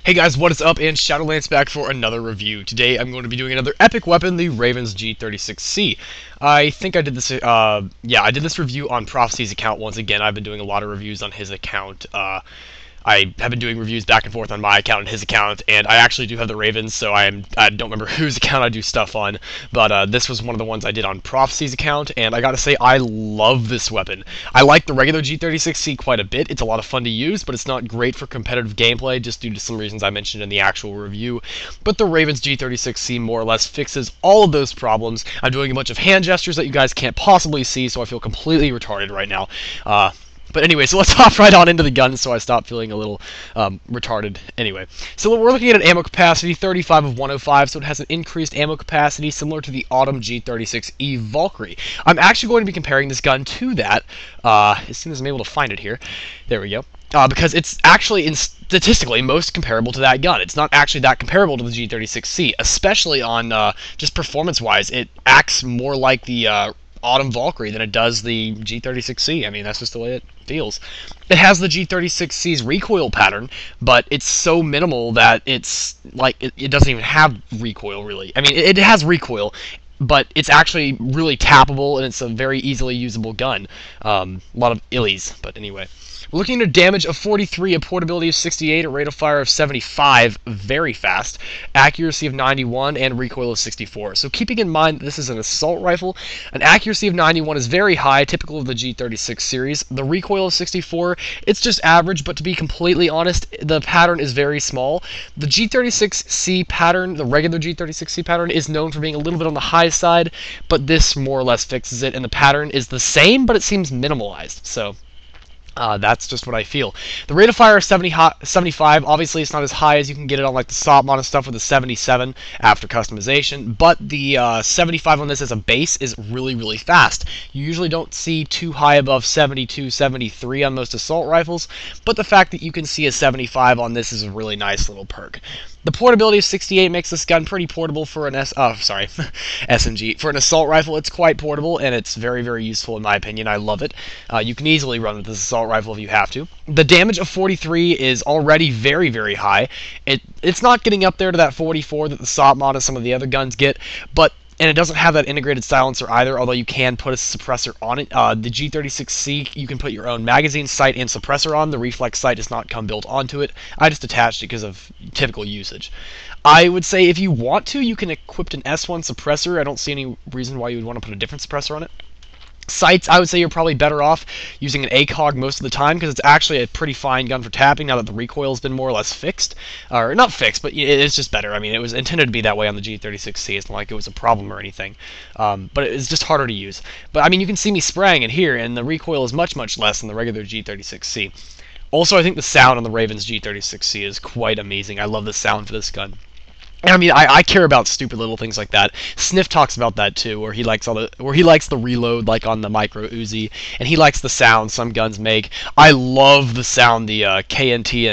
Hey guys, what is up? And Shadolance back for another review. Today I'm going to be doing another epic weapon, the Ravens G36c. I think I did this, I did this review on Prophecy's account once again. I've been doing a lot of reviews on his account. I have been doing reviews back and forth on my account and his account, and I actually do have the Ravens, so I don't remember whose account I do stuff on, but this was one of the ones I did on Prophecy's account, and I gotta say, I love this weapon. I like the regular G36c quite a bit. It's a lot of fun to use, but it's not great for competitive gameplay, just due to some reasons I mentioned in the actual review. But the Ravens G36c more or less fixes all of those problems. I'm doing a bunch of hand gestures that you guys can't possibly see, so I feel completely retarded right now. But anyway, so let's hop right on into the gun so I stop feeling a little retarded. Anyway, so we're looking at an ammo capacity, 35 of 105, so it has an increased ammo capacity similar to the Autumn G36e Valkyrie. I'm actually going to be comparing this gun to that as soon as I'm able to find it here. There we go. Because it's actually, statistically, most comparable to that gun. It's not actually that comparable to the G36c, especially on just performance-wise. It acts more like the Autumn Valkyrie than it does the G36c. I mean, that's just the way it feels. It has the G36c's recoil pattern, but it's so minimal that it's like it doesn't even have recoil, really. I mean, it has recoil, but it's actually really tappable, and it's a very easily usable gun. A lot of illies, but anyway. We're looking at a damage of 43, a portability of 68, a rate of fire of 75, very fast, accuracy of 91, and recoil of 64. So keeping in mind that this is an assault rifle, an accuracy of 91 is very high, typical of the G36 series. The recoil of 64, it's just average, but to be completely honest, the pattern is very small. The G36c pattern, the regular G36c pattern, is known for being a little bit on the high side, but this more or less fixes it, and the pattern is the same, but it seems minimalized. So that's just what I feel. The rate of fire is 75. Obviously, it's not as high as you can get it on like the SOP mod and stuff with the 77 after customization, but the 75 on this as a base is really, really fast. You usually don't see too high above 72, 73 on most assault rifles, but the fact that you can see a 75 on this is a really nice little perk. The portability of 68 makes this gun pretty portable for an SMG. For an assault rifle, it's quite portable, and it's very, very useful in my opinion. I love it. You can easily run with this assault rifle if you have to. The damage of 43 is already very, very high. It's not getting up there to that 44 that the SOP mod and some of the other guns get, and it doesn't have that integrated silencer either, although you can put a suppressor on it. The G36c, you can put your own magazine sight and suppressor on. The reflex sight does not come built onto it. I just attached it because of typical usage. I would say if you want to, you can equip an S1 suppressor. I don't see any reason why you would want to put a different suppressor on it. Sights, I would say you're probably better off using an ACOG most of the time, because it's actually a pretty fine gun for tapping now that the recoil's been more or less fixed. Or, not fixed, but it's just better. I mean, it was intended to be that way on the G36c. It's not like it was a problem or anything. But it's just harder to use. But, I mean, you can see me spraying it here, and the recoil is much, much less than the regular G36c. Also, I think the sound on the Ravens G36c is quite amazing. I love the sound for this gun. I mean, I care about stupid little things like that. Sniff talks about that too, where he likes the reload, like on the micro Uzi, and he likes the sound some guns make. I love the sound the KNT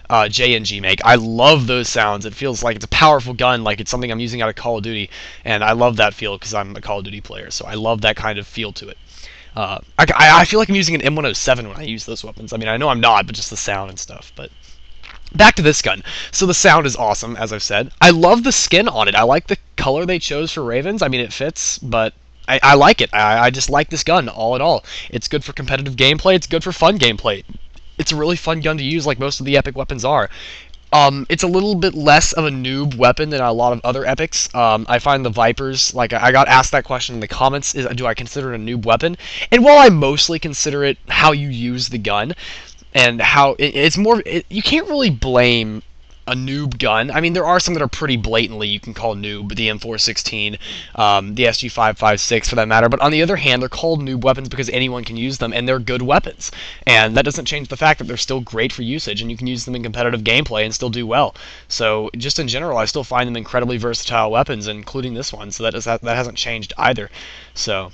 and J&G make. I love those sounds. It feels like it's a powerful gun, like it's something I'm using out of Call of Duty, and I love that feel because I'm a Call of Duty player, so I love that kind of feel to it. I feel like I'm using an M107 when I use those weapons. I mean, I know I'm not, but just the sound and stuff, but... Back to this gun. So the sound is awesome, as I've said. I love the skin on it. I like the color they chose for Ravens. I mean, it fits, but I like it. I just like this gun, all in all. It's good for competitive gameplay. It's good for fun gameplay. It's a really fun gun to use, like most of the epic weapons are. It's a little bit less of a noob weapon than a lot of other epics. I find the Vipers, like, I got asked that question in the comments, do I consider it a noob weapon? And while I mostly consider it how you use the gun, and how it's more, you can't really blame a noob gun. I mean, there are some that are pretty blatantly you can call noob, the M416, the SG556 for that matter, but on the other hand, they're called noob weapons because anyone can use them, and they're good weapons. And that doesn't change the fact that they're still great for usage, and you can use them in competitive gameplay and still do well. So, just in general, I still find them incredibly versatile weapons, including this one, so that hasn't changed either. So...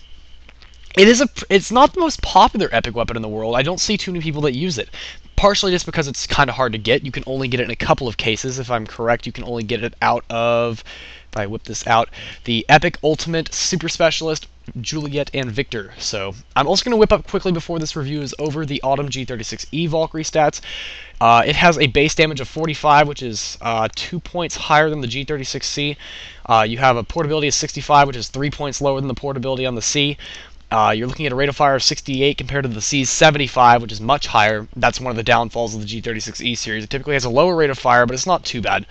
It's not the most popular epic weapon in the world. I don't see too many people that use it. Partially just because it's kind of hard to get. You can only get it in a couple of cases. If I'm correct, you can only get it out of, if I whip this out, the Epic Ultimate Super Specialist Juliet, and Victor. So I'm also going to whip up quickly before this review is over the Autumn G36e Valkyrie stats. It has a base damage of 45, which is 2 points higher than the G36c. You have a portability of 65, which is 3 points lower than the portability on the C. You're looking at a rate of fire of 68 compared to the C's 75, which is much higher. That's one of the downfalls of the G36e series. It typically has a lower rate of fire, but it's not too bad.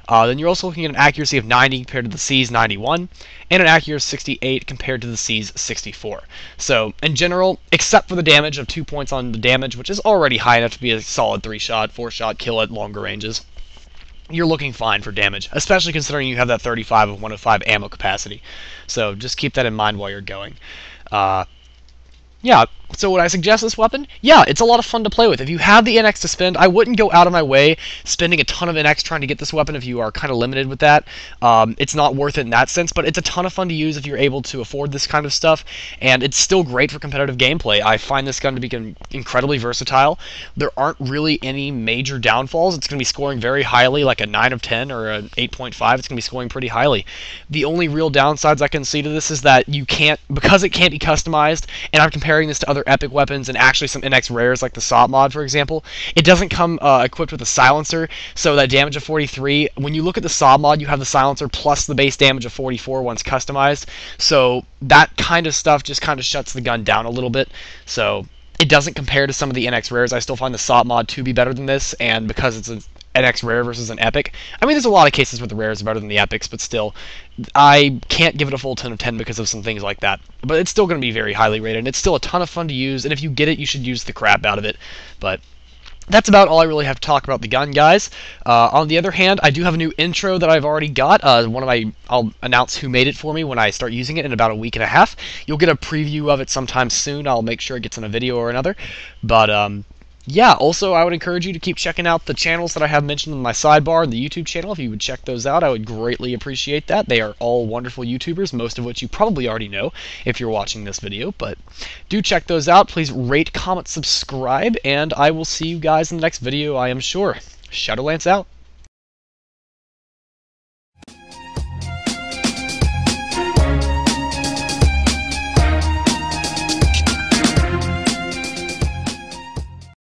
Then you're also looking at an accuracy of 90 compared to the C's 91, and an accuracy of 68 compared to the C's 64. So, in general, except for the damage of 2 points on the damage, which is already high enough to be a solid 3-shot, 4-shot kill at longer ranges, you're looking fine for damage, especially considering you have that 35 of 105 ammo capacity. So, just keep that in mind while you're going. Yeah, so would I suggest this weapon? Yeah, it's a lot of fun to play with. If you have the NX to spend, I wouldn't go out of my way spending a ton of NX trying to get this weapon if you are kind of limited with that. It's not worth it in that sense, but it's a ton of fun to use if you're able to afford this kind of stuff, and it's still great for competitive gameplay. I find this gun to be incredibly versatile. There aren't really any major downfalls. It's going to be scoring very highly, like a 9 of 10 or an 8.5. It's going to be scoring pretty highly. The only real downsides I can see to this is that you can't, because it can't be customized, and I'm comparing this to other epic weapons and actually some NX rares like the SOP mod, for example, it doesn't come equipped with a silencer, so that damage of 43, when you look at the SOP mod, you have the silencer plus the base damage of 44 once customized, so that kind of stuff just kind of shuts the gun down a little bit, so it doesn't compare to some of the NX rares. I still find the SOP mod to be better than this, and because it's an NX rare versus an epic, I mean, there's a lot of cases where the rares are better than the epics, but still, I can't give it a full 10 of 10 because of some things like that. But it's still going to be very highly rated, and it's still a ton of fun to use, and if you get it, you should use the crap out of it. But that's about all I really have to talk about the gun, guys. On the other hand, I do have a new intro that I've already got. I'll announce who made it for me when I start using it in about a week and a half. You'll get a preview of it sometime soon. I'll make sure it gets in a video or another. But, yeah, also I would encourage you to keep checking out the channels that I have mentioned in my sidebar and the YouTube channel. If you would check those out, I would greatly appreciate that. They are all wonderful YouTubers, most of which you probably already know if you're watching this video, but do check those out. Please rate, comment, subscribe, and I will see you guys in the next video, I am sure. Shadolance out.